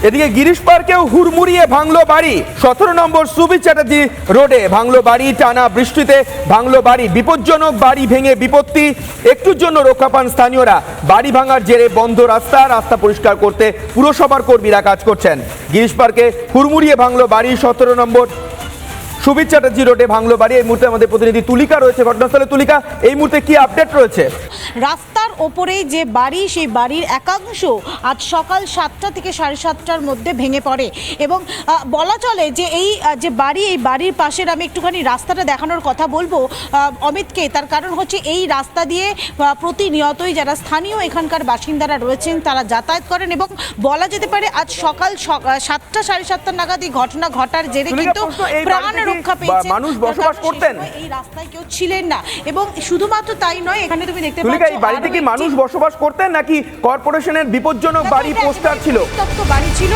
এদিকে গিরিশ পার্কেও হুড়মুড়িয়ে ভাঙলো বাড়ি। 17 নম্বর সুবীর চ্যাটার্জি রোডে ভাঙলো বাড়ি। টানা বৃষ্টিতে ভাঙলো বাড়ি। বিপজ্জনক বাড়ি ভেঙে বিপত্তি। একটুর জন্য রক্ষা পান স্থানীয়রা। বাড়ি ভাঙার জেরে বন্ধ রাস্তা পরিষ্কার করতে পুরসভার কর্মীরা কাজ করছেন। গিরিশ পার্কে হুড়মুড়িয়ে ভাঙলো বাড়ি। 17 নম্বর সুবীর চ্যাটার্জি রোডে ভাঙলো বাড়ি। এই মুহূর্তে আমাদের প্রতিনিধি তুলিকা রয়েছে ঘটনাস্থলে। তুলিকা, এই মুহূর্তে কি আপডেট রয়েছে? রাস্তার ওপরে যে বাড়ি, সেই বাড়ির একাংশ আজ সকাল 7টা থেকে 7:30টার মধ্যে ভেঙে পড়ে এবং বলা চলে যে এই যে বাড়ি, এই বাড়ির পাশের আমি একটুখানি রাস্তাটা দেখানোর কথা বলবো অমিতকে। তার কারণ হচ্ছে এই রাস্তা দিয়ে প্রতিনিয়তই যারা স্থানীয় এখানকার বাসিন্দারা রয়েছেন তারা যাতায়াত করেন এবং বলা যেতে পারে আজ সকাল 7টা 7:30 নাগাদ এই ঘটনা ঘটার জেরে কিন্তু প্রাণ রক্ষা পেয়েছে। মানুষ বসবাস করতেন এই রাস্তায়, কেউ ছিলেন না। এবং শুধুমাত্র তাই নয়, এখানে তুমি দেখতে পাচ্ছ এই বাড়িতে কি মানুষ বসবাস করতেন নাকি কর্পোরেশনের বিপজ্জনক বাড়ি পোস্টার ছিল? বাড়ি ছিল।